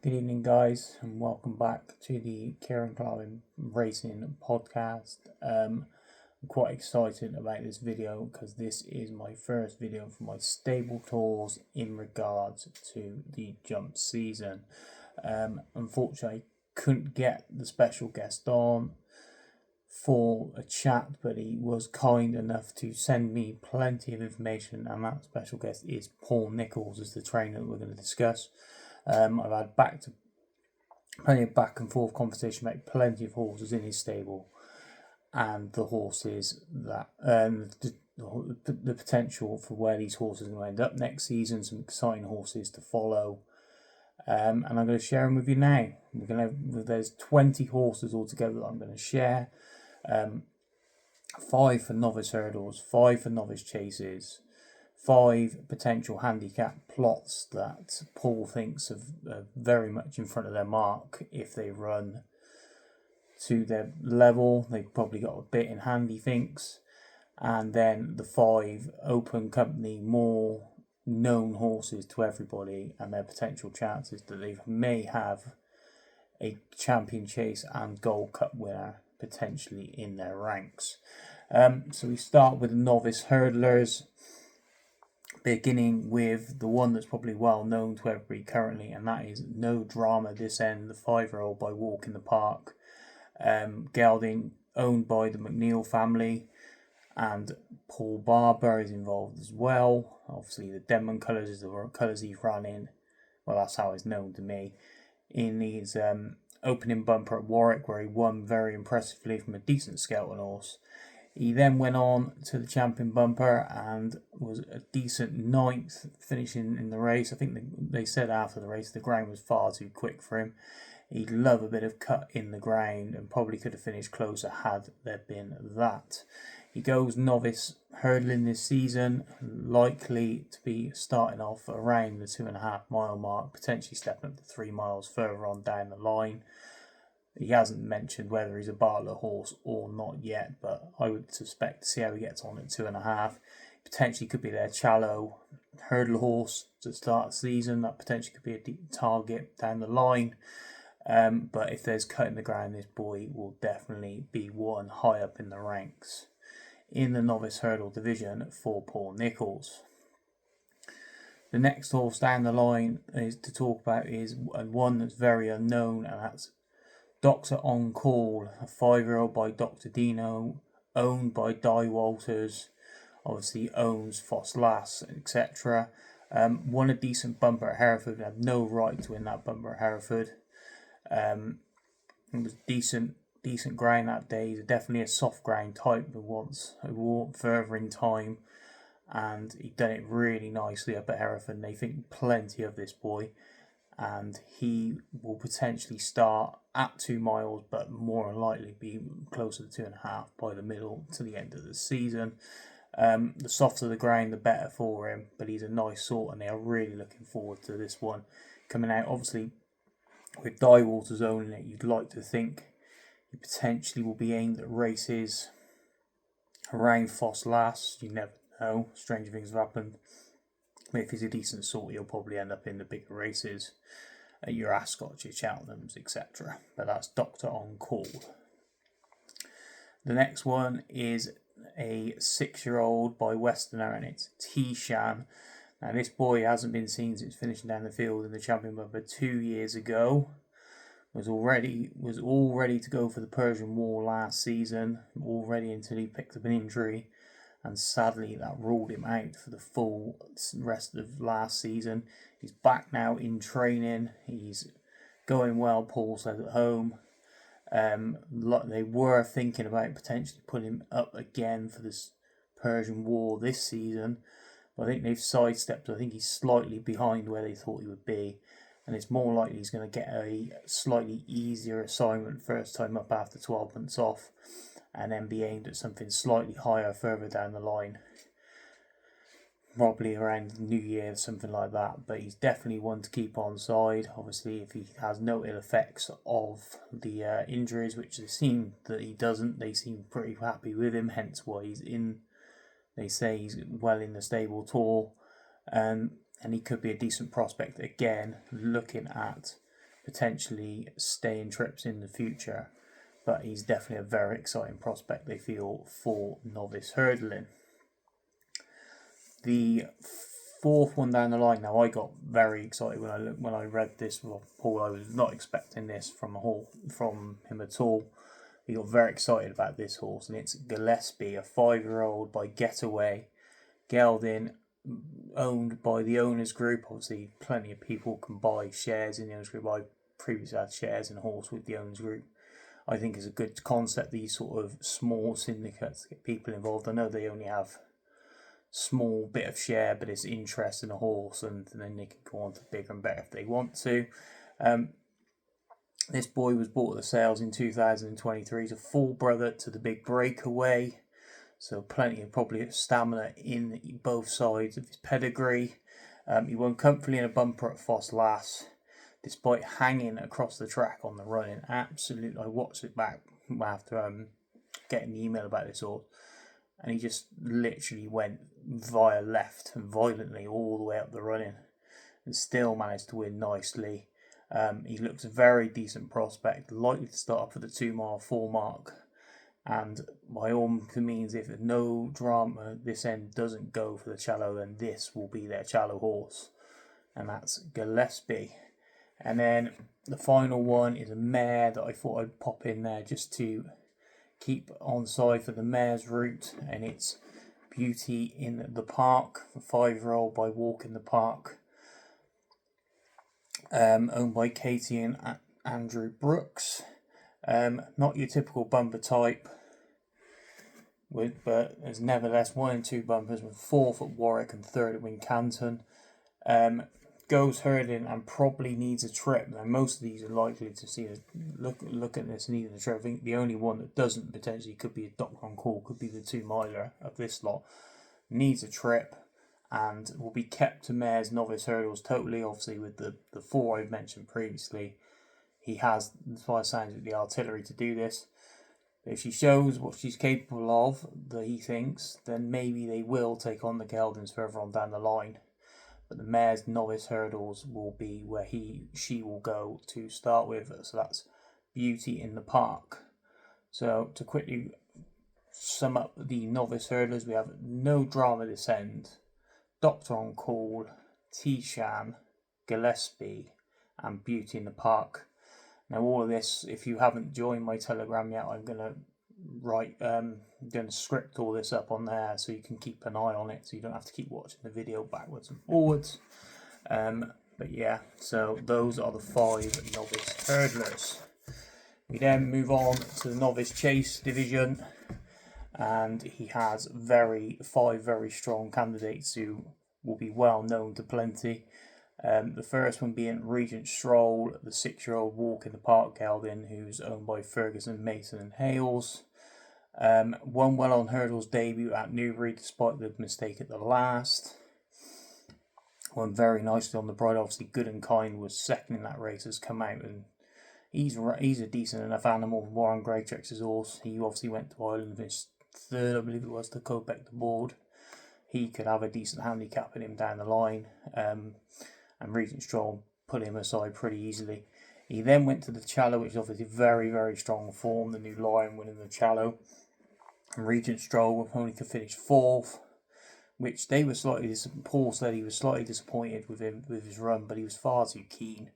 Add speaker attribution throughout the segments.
Speaker 1: Good evening, guys, and welcome back to the Kieran Clark Racing podcast. I'm quite excited about this video because this is my first video for my stable tours in regards to the jump season. Unfortunately, I couldn't get the special guest on for a chat, but he was kind enough to send me plenty of information, and that special guest is Paul Nicholls, as the trainer that we're going to discuss. I've had plenty of back and forth conversation about plenty of horses in his stable and the horses that the potential for where these horses are going to end up next season. Some exciting horses to follow, and I'm going to share them with you now. There's 20 horses altogether that I'm going to share. 5 for novice hurdles, 5 for novice chases, 5 potential handicap plots that Paul thinks are very much in front of their mark. If they run to their level, they've probably got a bit in hand, he thinks. And then the 5 open company, more known horses to everybody, and their potential chances that they may have a champion chase and Gold Cup winner potentially in their ranks. So we start with the novice hurdlers, beginning with the one that's probably well known to everybody currently, and that is No Drama This End, the 5-year-old by Walk in the Park. Gelding owned by the McNeil family, and Paul Barber is involved as well. Obviously the Denman colours is the colours he's run in. Well, that's how it's known to me. In his opening bumper at Warwick, where he won very impressively from a decent skeleton horse. He then went on to the champion bumper and was a decent 9th, finishing in the race. I think they said after the race the ground was far too quick for him. He'd love a bit of cut in the ground and probably could have finished closer had there been that. He goes novice hurdling this season, likely to be starting off around the 2.5 mile mark, potentially stepping up to 3 miles further on down the line. He hasn't mentioned whether he's a Bartlett horse or not yet, but I would suspect to see how he gets on at 2.5. Potentially could be their Challow hurdle horse to start the season. That potentially could be a deep target down the line. But if there's cut in the ground, this boy will definitely be one high up in the ranks in the novice hurdle division for Paul Nicholls. The next horse down the line is to talk about is one that's very unknown, and that's Dr. On Call, a 5-year-old by Dr. Dino, owned by Di Walters, obviously owns Foss Lass, etc. Won a decent bumper at Hereford, had no right to win that bumper at Hereford. It was decent ground that day. He's definitely a soft ground type that wants a walk further in time, and he'd done it really nicely up at Hereford, and they think plenty of this boy, and he will potentially start at 2 miles, but more than likely be closer to 2.5 by the middle to the end of the season. The softer the ground, the better for him, but he's a nice sort, and they are really looking forward to this one coming out. Obviously, with Di Walters owning it, you'd like to think he potentially will be aimed at races around Foss Lass. You never know, stranger things have happened. If he's a decent sort, he'll probably end up in the bigger races at your Ascots, your Cheltenhams, etc. But that's Dr. On Call. The next one is a 6-year-old by Westerner, and it's T-Shan. Now, this boy hasn't been seen since finishing down the field in the champion bumper 2 years ago. Was all ready to go for the Persian War last season, all ready until he picked up an injury, and sadly that ruled him out for the full rest of last season. He's back now in training. He's going well, Paul says at home. They were thinking about potentially putting him up again for this Persian War this season, but I think they've sidestepped. I think he's slightly behind where they thought he would be, and it's more likely he's going to get a slightly easier assignment first time up after 12 months off, and then be aimed at something slightly higher further down the line, probably around the New Year, something like that. But he's definitely one to keep on side. Obviously, if he has no ill effects of the injuries, which they seem that he doesn't, they seem pretty happy with him, hence why he's in. They say he's well in the stable tour, and he could be a decent prospect again, looking at potentially staying trips in the future. But he's definitely a very exciting prospect, they feel, for novice hurdling. The fourth one down the line, now I got very excited when I read this. Well, Paul, I was not expecting this from him at all. He got very excited about this horse, and it's Gillespie, a 5-year-old by Getaway, gelding, owned by the owners group. Obviously, plenty of people can buy shares in the owners group. I previously had shares in a horse with the owners group. I think it's a good concept, these sort of small syndicates to get people involved. I know they only have small bit of share, but it's interest in a horse, and then they can go on to bigger and better if they want to. This boy was bought at the sales in 2023. He's a full brother to the big Breakaway, so plenty of probably stamina in both sides of his pedigree. He won comfortably in a bumper at Foss Lass, despite hanging across the track on the running. Absolutely, I watched it back after getting the email about this horse, and he just literally went via left and violently all the way up the running, and still managed to win nicely. He looks a very decent prospect, likely to start up for the 2 mile 4 mark. And by all means, if no drama this end doesn't go for the Challow, then this will be their Challow horse, and that's Gillespie. And then the final one is a mare that I thought I'd pop in there just to keep on side for the mare's route, and it's Beauty in the Park, a 5-year-old by Walk in the Park, owned by Katie and Andrew Brooks. Not your typical bumper type, but there's nevertheless 1 and 2 bumpers, with 4th at Warwick and 3rd at Wincanton. Goes hurdling and probably needs a trip. Now, most of these are likely to see look at this needing a trip. I think the only one that doesn't potentially could be a Doctor on Call, could be the 2 miler of this lot. Needs a trip and will be kept to mares, novice hurdles totally. Obviously, with the 4 I've mentioned previously, he has, as far as sounds, the artillery to do this. If she shows what she's capable of, that he thinks, then maybe they will take on the geldings further on down the line. But the mare's novice hurdles will be where she will go to start with. So that's Beauty in the Park. So to quickly sum up the novice hurdlers, we have No Drama this end, Doctor on Call, T-Sham, Gillespie, and Beauty in the Park. Now, all of this, if you haven't joined my Telegram yet, I'm going to script all this up on there so you can keep an eye on it, so you don't have to keep watching the video backwards and forwards. But yeah, so those are the 5 novice hurdlers. We then move on to the novice chase division, and he has 5 very strong candidates who will be well known to plenty. The first one being Regent Stroll, the 6-year-old Walk in the Park gelding, who's owned by Ferguson, Mason and Hales. Won well on hurdles debut at Newbury despite the mistake at the last. Won very nicely on the Bride. Obviously, Good and Kind was second in that race, has come out, and he's a decent enough animal. Warren Greytrex's horse. He obviously went to Ireland for his 3rd, I believe it was, to go back the board. He could have a decent handicap in him down the line. And Regent Stroll put him aside pretty easily. He then went to the Challow, which is obviously very, very strong form. The new Lion winning the Challow. And Regent Stroll only could finish 4th, which they were Paul said he was slightly disappointed with his run, but he was far too keen,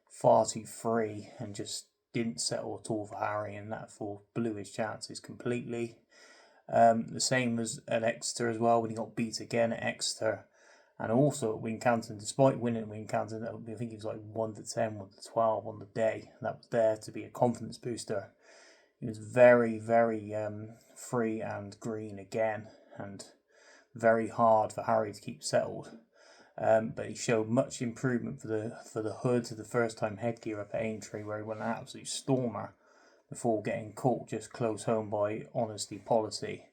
Speaker 1: far too free, and just didn't settle at all for Harry, and that blew his chances completely. The same as at Exeter as well, when he got beat again at Exeter. And also at Wincanton, despite winning at Wincanton, I think he was like 1 to 10, 1 to 12 on the day. And that was there to be a confidence booster. He was very, very free and green again, and very hard for Harry to keep settled. But he showed much improvement for the hood, the first time headgear up at Aintree, where he went an absolute stormer before getting caught just close home by Honesty Policy.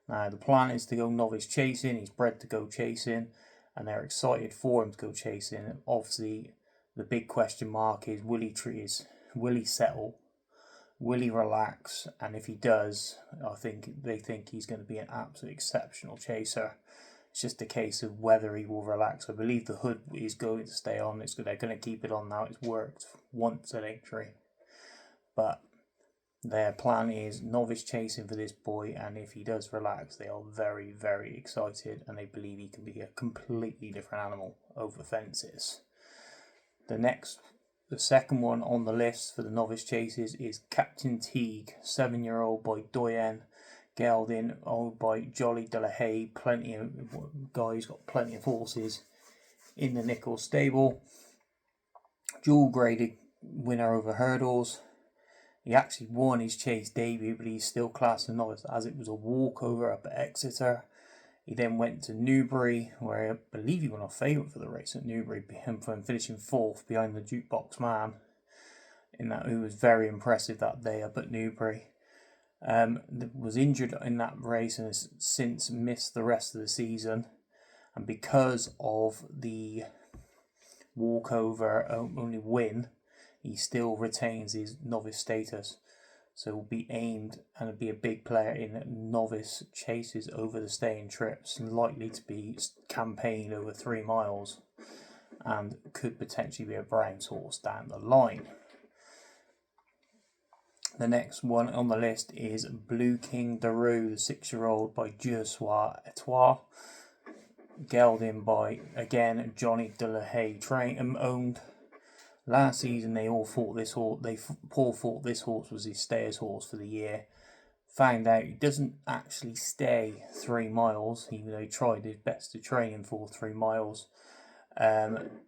Speaker 1: Now the plan is to go novice chasing. He's bred to go chasing, and they're excited for him to go chasing. Obviously, the big question mark is, will he settle? Will he relax? And if he does, they think he's going to be an absolute exceptional chaser. It's just a case of whether he will relax. I believe the hood is going to stay on. They're going to keep it on now. It's worked once at Aintree. But their plan is novice chasing for this boy, and if he does relax, they are very, very excited, and they believe he can be a completely different animal over fences. The second one on the list for the novice chases is Captain Teague, 7-year-old by Doyen, gelding owned by Jolly de la Haye. Plenty of guys, got plenty of horses in the Nicholls stable. Dual graded winner over hurdles. He actually won his chase debut, but he's still classed as novice as it was a walkover up at Exeter. He then went to Newbury, where I believe he won a favourite for the race at Newbury, finishing 4th behind the Jukebox Man. He was very impressive that day up at Newbury. Was injured in that race and has since missed the rest of the season. And because of the walkover only win, he still retains his novice status. So will be aimed and be a big player in novice chases over the staying trips, and likely to be campaigned over 3 miles, and could potentially be a Brown's horse down the line. The next one on the list is Blue King Daru, the 6-year-old by Jursois Etoile, gelding by, again, Johnny de la Haye owned. Last season they all thought this horse. Paul thought this horse was his stayer's horse for the year. Found out he doesn't actually stay 3 miles, even though he tried his best to train him for 3 miles.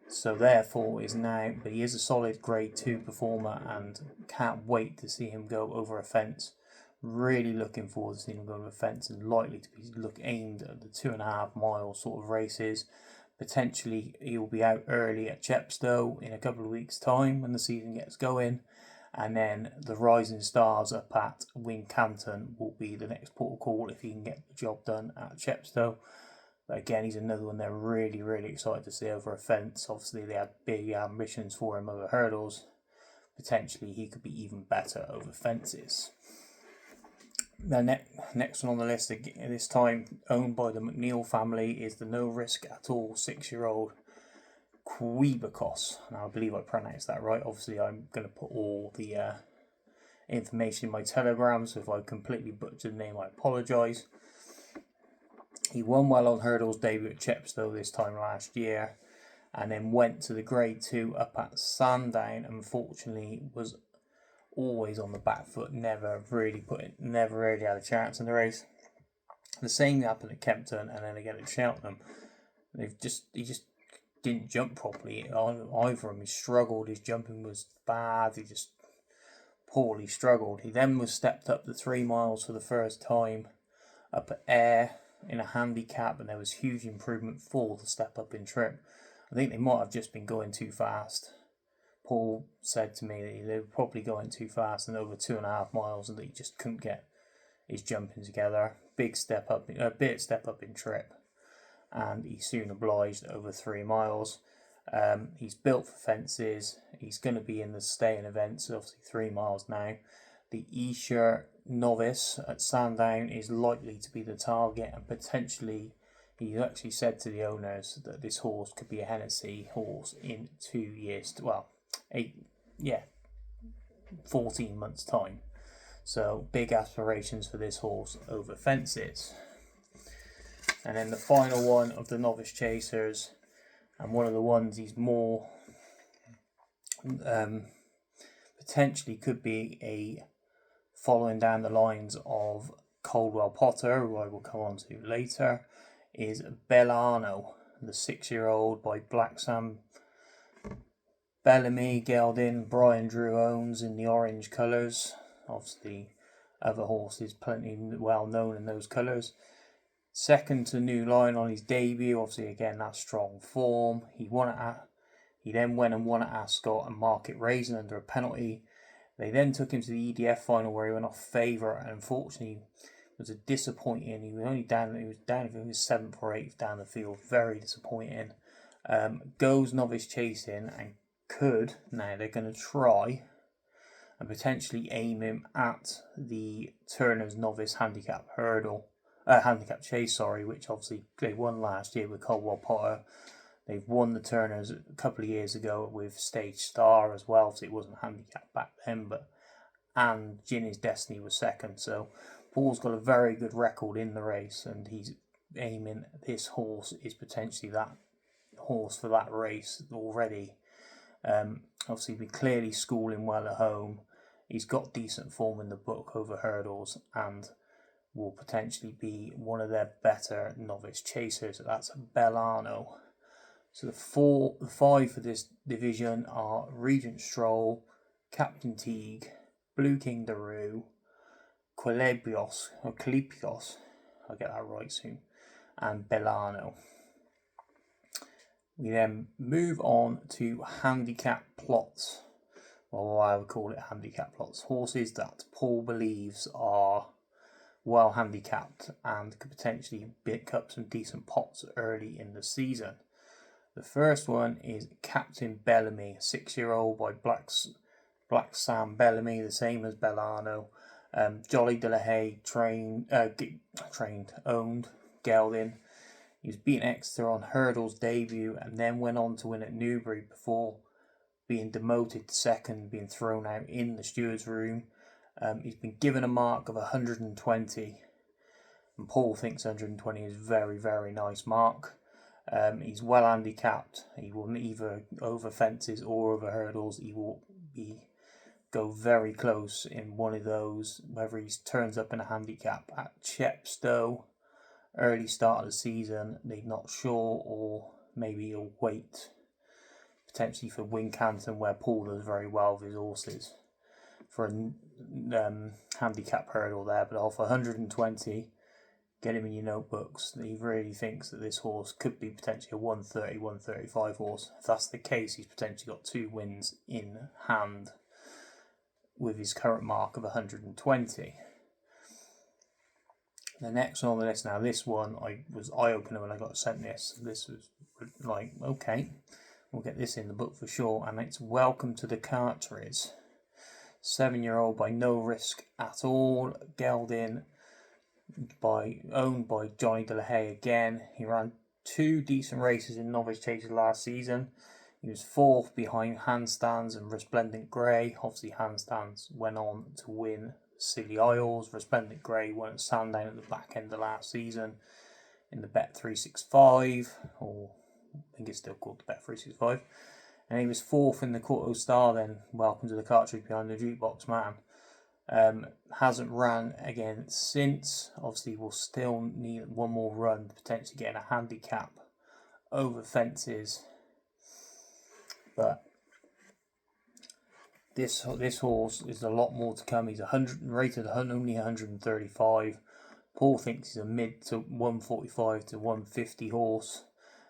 Speaker 1: So therefore is now, but he is a solid Grade 2 performer, and can't wait to see him go over a fence. Really looking forward to seeing him go over a fence, and likely to be aimed at the 2.5 mile sort of races. Potentially he'll be out early at Chepstow in a couple of weeks' time when the season gets going, and then the Rising Stars up at Wincanton will be the next port of call if he can get the job done at Chepstow. But again, he's another one they're really, really excited to see over a fence. Obviously they had big ambitions for him over hurdles. Potentially he could be even better over fences. The next one on the list, this time owned by the McNeil family, is the No Risk At All 6-year-old Quibacos. Now I believe I pronounced that right. Obviously I'm going to put all the information in my telegram, so if I completely butchered the name I apologise. He won well on hurdles debut at Chepstow this time last year, and then went to the Grade 2 up at Sandown. Unfortunately was always on the back foot, never really had a chance in the race. The same happened at Kempton, and then again at Cheltenham. He just didn't jump properly on either of them. He struggled, his jumping was bad, he just poorly struggled. He then was stepped up to 3 miles for the first time up at Ayr in a handicap, and there was huge improvement for the step up in trip. I think they might have just been going too fast. Paul said to me that they were probably going too fast and over 2.5 miles, and that he just couldn't get his jumping together. Bit step up in trip, and he soon obliged over 3 miles. He's built for fences. He's going to be in the staying events, obviously 3 miles now. The Esher Novice at Sandown is likely to be the target, and potentially he actually said to the owners that this horse could be a Hennessy horse in 2 years. 14 months time. So big aspirations for this horse over fences. And then the final one of the novice chasers, and one of the ones he's more potentially could be a following down the lines of Coldwell Potter, who I will come on to later, is Bellano, the 6-year-old by Black Sam Bellamy, gelding Brian Drew owns in the orange colours. Obviously other horses plenty well known in those colours. Second to New Line on his debut, obviously again that strong form. He then went and won at Ascot and Market Raisin under a penalty. They then took him to the EDF final where he went off favourite, and unfortunately was a disappointing. He was down, I think he was 7th or 8th down the field. Very disappointing. Goes novice chasing and now they're going to try and potentially aim him at the Turner's Novice Handicap hurdle Handicap Chase, which obviously they won last year with Caldwell Potter. They've won the Turners a couple of years ago with Stage Star as well, so it wasn't handicap back then, and Ginny's Destiny was second. So Paul's got a very good record in the race, and he's aiming this horse is potentially that horse for that race already. Obviously, been clearly schooling well at home. He's got decent form in the book over hurdles, and will potentially be one of their better novice chasers. That's Bellano. So the five for this division are Regent Stroll, Captain Teague, Blue King Daru, Quilipios, I'll get that right soon, and Bellano. We then move on to handicap plots, or I would call it handicap plots. Horses that Paul believes are well handicapped and could potentially pick up some decent pots early in the season. The first one is Captain Bellamy, 6-year-old by Black Sam Bellamy, the same as Bellano. Jolly De La Haye owned, gelding. He was beaten Exeter on Hurdle's debut and then went on to win at Newbury before being demoted to second, being thrown out in the steward's room. He's been given a mark of 120, and Paul thinks 120 is a very, very nice mark. He's well handicapped. He will neither over fences or over hurdles. He will go very close in one of those, whether he turns up in a handicap at Chepstow, early start of the season, they're not sure, or maybe he'll wait potentially for Wincanton, where Paul does very well with his horses, for a handicap hurdle there. But off 120, get him in your notebooks. He really thinks that this horse could be potentially a 130, 135 horse. If that's the case, he's potentially got 2 wins in hand with his current mark of 120. The next one on the list, now this one was eye-opener when I got sent this. This was like, okay, we'll get this in the book for sure. And it's Welcome to the Carteries. 7-year-old by No Risk at All, gelding owned by Johnny De La Haye again. He ran 2 decent races in novice chases last season. He was 4th behind Handstands and Resplendent Grey. Obviously, Handstands went on to win Scilly Isles. Resplendent Grey won at Sandown at the back end of last season in the Bet 365, or I think it's still called the Bet 365. And he was 4th in the Quarto Star then, Welcome to the Cartridge behind the Jukebox Man. Hasn't ran again since. Obviously, will still need one more run to potentially get a handicap over fences. But this horse is a lot more to come. He's rated only 135. Paul thinks he's a mid to 145 to 150 horse.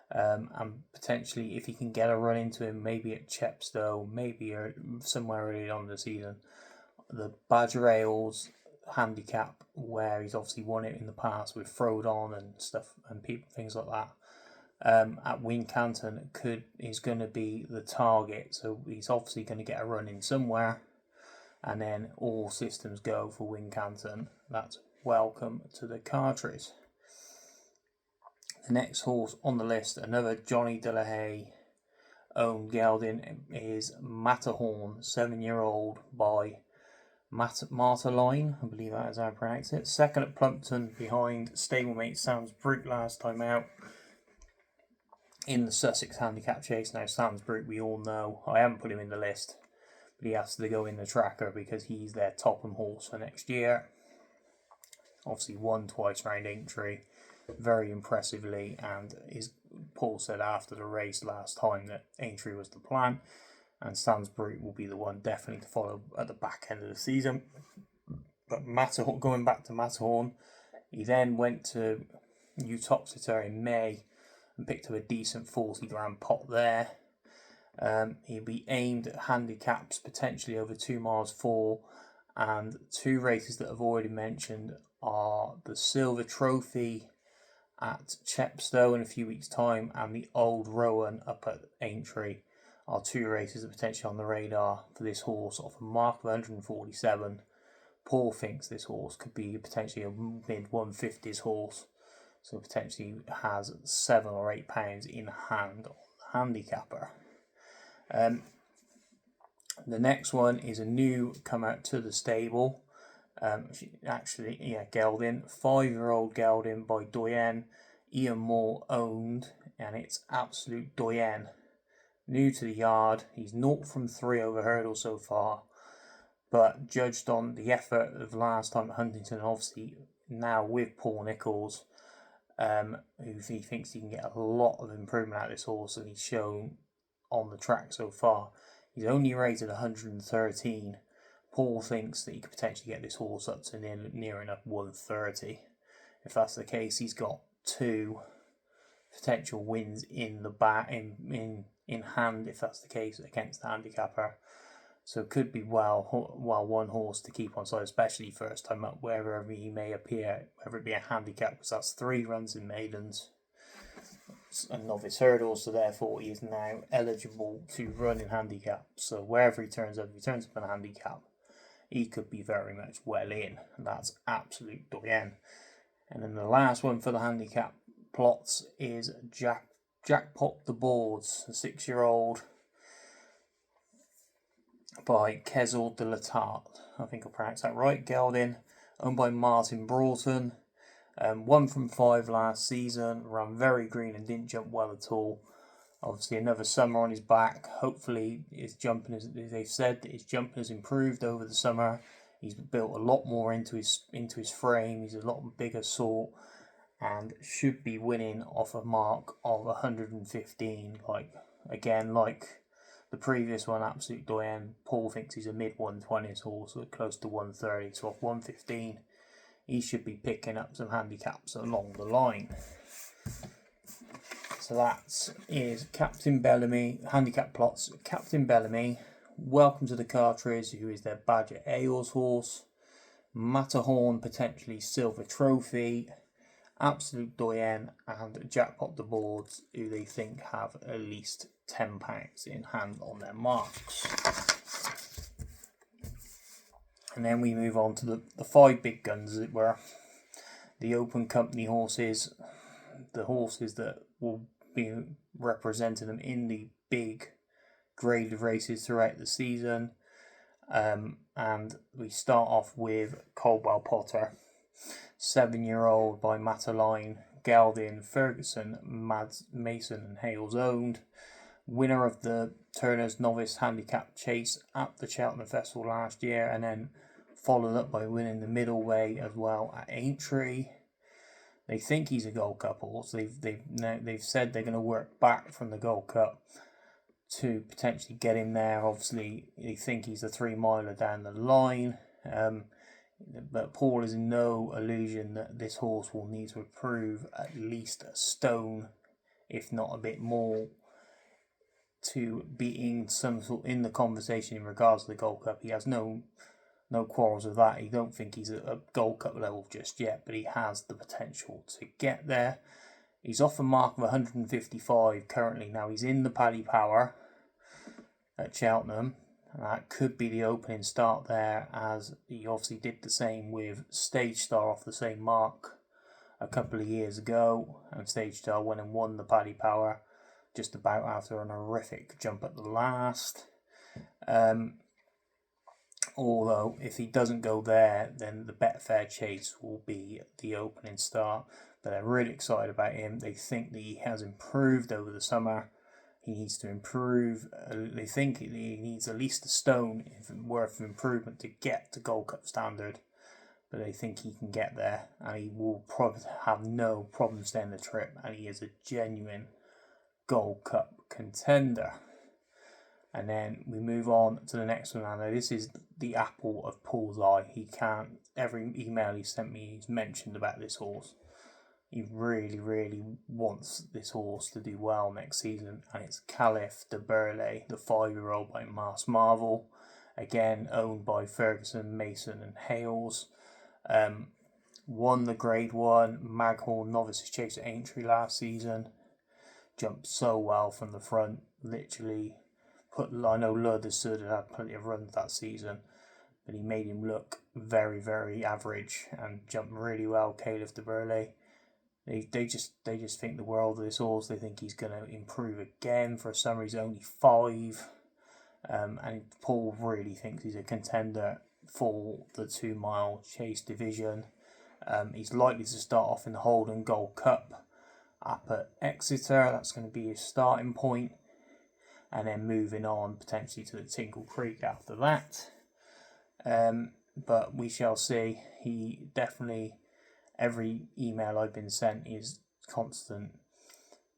Speaker 1: And potentially, if he can get a run into him, maybe at Chepstow, maybe somewhere early on in the season. The Badger Ales handicap, where he's obviously won it in the past with Frodon and stuff and things like that. At Wincanton is going to be the target, so he's obviously going to get a run in somewhere, and then all systems go for Wincanton. That's Welcome to the Cartridge. The next horse on the list, another Johnny De La Haye owned gelding, is Matterhorn, 7-year-old by Marteline, I believe that is how I pronounce it. Second at Plumpton behind stablemate Sam's Brute last time out in the Sussex Handicap Chase. Now, Sam's Brute, we all know, I haven't put him in the list, but he has to go in the tracker because he's their Topham horse for next year. Obviously won twice round Aintree very impressively, and Paul said after the race last time that Aintree was the plan, and Sam's Brute will be the one definitely to follow at the back end of the season. But Matterhorn, going back to Matterhorn, he then went to Uttoxeter in May and picked up a decent 40 grand pot there. He'll be aimed at handicaps potentially over 2 miles 4, and 2 races that I've already mentioned are the Silver Trophy at Chepstow in a few weeks' time and the Old Rowan up at Aintree are 2 races that are potentially on the radar for this horse off a mark of 147. Paul thinks this horse could be potentially a mid 150s horse, so potentially has £7 or £8 in hand on the handicapper. The next one is a new comer to the stable. Gelding, 5-year-old Gelding by Doyen, Ian Moore owned, and it's Absolute Doyen. New to the yard, he's 0 from 3 over hurdle so far, but judged on the effort of last time at Huntington, obviously now with Paul Nicholls, who he thinks he can get a lot of improvement out of this horse, and he's shown on the track so far. He's only rated 113. Paul thinks that he could potentially get this horse up to near enough 130. If that's the case, he's got 2 potential wins in the in hand, if that's the case, against the handicapper. So it could be one horse to keep on side, especially first time up, wherever he may appear, whether it be a handicap, because that's 3 runs in maidens and novice hurdles, so therefore he is now eligible to run in handicap. So wherever he turns up, if he turns up in a handicap, he could be very much well in, and that's Absolute Doyen. And then the last one for the handicap plots is Jackpot the Boards, a 6-year-old by Kezel de la Tarte. I think I pronounced that right. Gelding, owned by Martin Broughton. 1 from 5 last season, ran very green and didn't jump well at all. Obviously another summer on his back. Hopefully his jumping, as they've said, his jumping has improved over the summer. He's built a lot more into his frame. He's a lot bigger sort, and should be winning off a mark of 115. Like the previous one, Absolute Doyen, Paul thinks he's a mid 120s horse, so close to 130. So off 115, he should be picking up some handicaps along the line. So that is Captain Bellamy, handicap plots. Captain Bellamy, Welcome to the Cartridge, who is their Badger Ailes horse. Matterhorn, potentially Silver Trophy. Absolute Doyen and Jackpot the Boards, who they think have at least £10 in hand on their marks. And then we move on to the 5 big guns, as it were. The Open Company horses, the horses that will be representing them in the big graded races throughout the season. And we start off with Coldwell Potter, 7-year-old by Mataline, Gelding, Ferguson, Mason and Hales owned. Winner of the Turner's Novice Handicap Chase at the Cheltenham Festival last year, and then followed up by winning the Middleweight as well at Aintree. They think he's a Gold Cup horse. They've said they're going to work back from the Gold Cup to potentially get him there. Obviously, they think he's a 3-miler down the line. But Paul is in no illusion that this horse will need to improve at least a stone, if not a bit more, to be in the conversation in regards to the Gold Cup. He has no quarrels with that. He don't think he's a Gold Cup level just yet, but he has the potential to get there. He's off a mark of 155 currently. Now he's in the Paddy Power at Cheltenham. That could be the opening start there, as he obviously did the same with Stage Star off the same mark a couple of years ago, and Stage Star went and won the Paddy Power just about after an horrific jump at the last. Although if he doesn't go there, then the Betfair Chase will be the opening start. But they're really excited about him. They think that he has improved over the summer. He needs to improve. They think he needs at least a stone worth of improvement to get to Gold Cup standard. But they think he can get there, and he will probably have no problem staying the trip. And he is a genuine Gold Cup contender. And then we move on to the next one. Now this is the apple of Paul's eye. Every email he sent me, he's mentioned about this horse. He really, really wants this horse to do well next season, and it's Caliph de Burle, the 5-year-old by Mass Marvel, again owned by Ferguson, Mason and Hales. Won the Grade 1 Maghorn Novices Chase at Aintree last season. Jumped so well from the front, literally I know Lud has had plenty of runs that season, but he made him look very, very average and jumped really well. Caliph de Burle. They just think the world of this horse. They think he's going to improve again. For a summer, he's only 5, and Paul really thinks he's a contender for the 2 mile chase division. He's likely to start off in the Holden Gold Cup up at Exeter. That's going to be his starting point, and then moving on potentially to the Tingle Creek after that. But we shall see. He definitely, every email I've been sent is constant.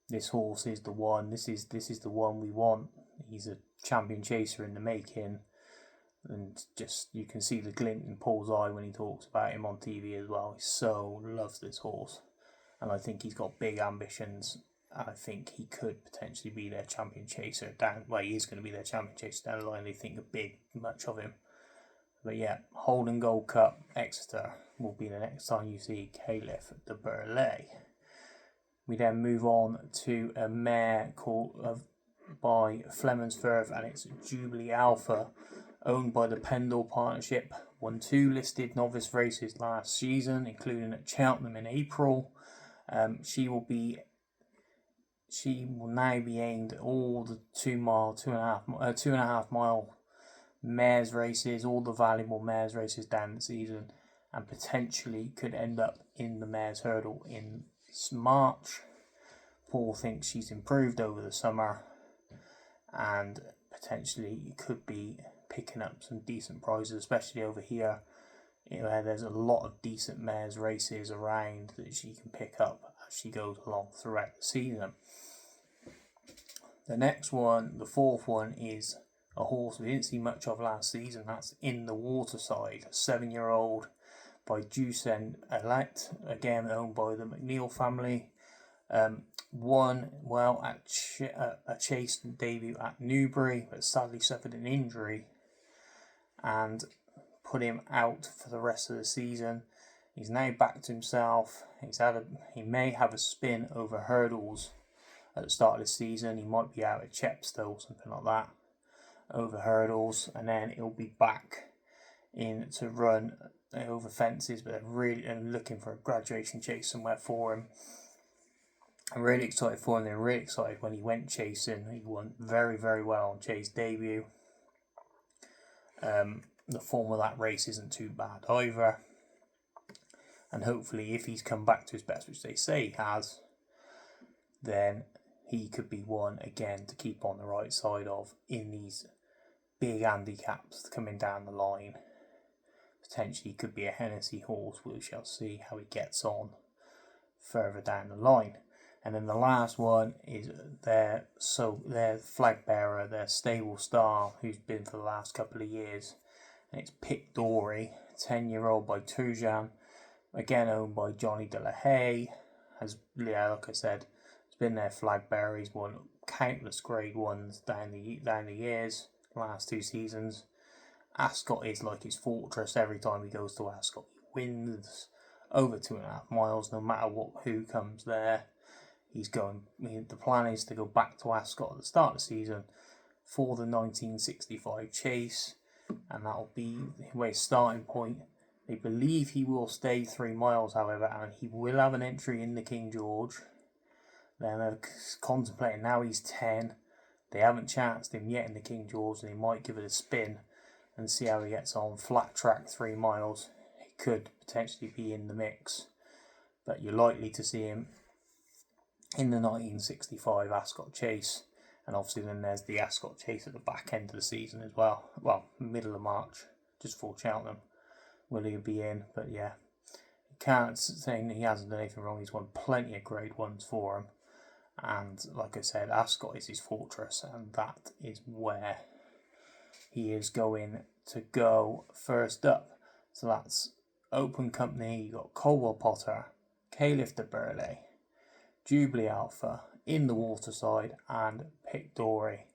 Speaker 1: This horse is the one. This is the one we want. He's a champion chaser in the making, and just you can see the glint in Paul's eye when he talks about him on TV as well. He so loves this horse, and I think he's got big ambitions. I think he could potentially be their champion chaser down. Well, he is going to be their champion chaser down the line. They think much of him. But yeah, Holden Gold Cup, Exeter will be the next time you see Caliph de Burle. We then move on to a mare called by Fleming's Firth, and it's Jubilee Alpha, owned by the Pendle Partnership. Won 2 listed novice races last season, including at Cheltenham in April. She will now be aimed at all the 2.5 mile mares races, all the valuable mares races down the season, and potentially could end up in the mares hurdle in March. Paul thinks she's improved over the summer, and potentially could be picking up some decent prizes, especially over here. There's a lot of decent mares races around that she can pick up as she goes along throughout the season. The next one, the 4th one, is a horse we didn't see much of last season. That's In the Waterside, a 7-year-old by Ducen Elect, again owned by the McNeil family. Won well at a chase debut at Newbury, but sadly suffered an injury and put him out for the rest of the season. He's now back to himself. He may have a spin over hurdles at the start of the season. He might be out at Chepstow or something like that over hurdles, and then he'll be back in to run over fences. But they're really looking for a graduation chase somewhere for him. I'm really excited for him. They're really excited when he went chasing. He won very, very well on chase debut. The form of that race isn't too bad either. And hopefully, if he's come back to his best, which they say he has, then he could be one again to keep on the right side of in these big handicaps coming down the line. Potentially could be a Hennessy horse. We shall see how he gets on further down the line. And then the last one is their flag bearer, their stable star, who's been for the last couple of years. And it's Pic Dory, 10-year-old by Turgeon, again owned by Johnny De La Haye. Like I said, has been their flag bearer. He's won countless grade 1s down the years, last 2 seasons. Ascot is like his fortress. Every time he goes to Ascot, he wins over 2.5 miles, no matter who comes there. The plan is to go back to Ascot at the start of the season for the 1965 chase, and that'll be his starting point. They believe he will stay 3 miles, however, and he will have an entry in the King George. They're contemplating, now he's 10. They haven't chanced him yet in the King George, and they might give it a spin and see how he gets on. Flat track 3 miles, he could potentially be in the mix, but you're likely to see him in the 1965 Ascot chase, and obviously then there's the Ascot chase at the back end of the season as well. Well, middle of March, just before Cheltenham, will he be in? But yeah, you can't say he hasn't done anything wrong. He's won plenty of grade 1s for him, and like I said, Ascot is his fortress, and that is where he is going to go first up. So that's Open Company. You got Colwell Potter, Caliph de Burle, Jubilee Alpha, In the Waterside, and Pic Dory.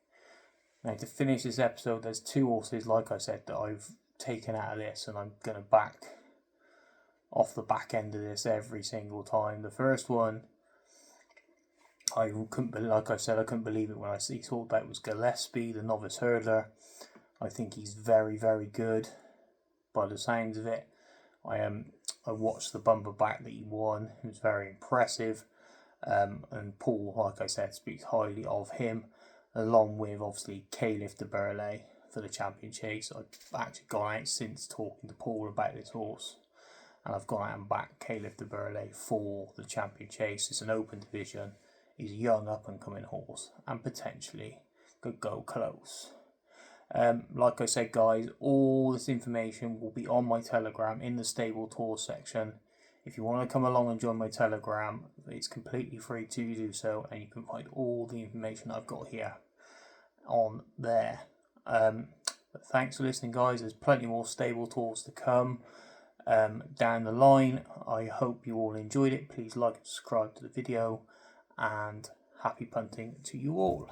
Speaker 1: Now, to finish this episode, there's 2 horses, like I said, that I've taken out of this, and I'm going to back off the back end of this every single time. The first one, I couldn't believe it when I saw that it was Gillespie, the novice hurdler. I think he's very, very good. by the sounds of it. I watched the bumper back that he won. It was very impressive. And Paul, like I said, speaks highly of him, along with obviously Caliph de Burley for the champion chase. I've actually gone out since talking to Paul about this horse, and I've gone out and backed Caliph de Burley for the champion chase. It's an open division. He's a young up and coming horse and potentially could go close. Like I said, guys, all this information will be on my Telegram in the stable tour section. If you want to come along and join my Telegram, it's completely free to do so, and you can find all the information I've got here on there. But thanks for listening, guys. There's plenty more stable tours to come down the line. I hope you all enjoyed it. Please like and subscribe to the video, and happy punting to you all.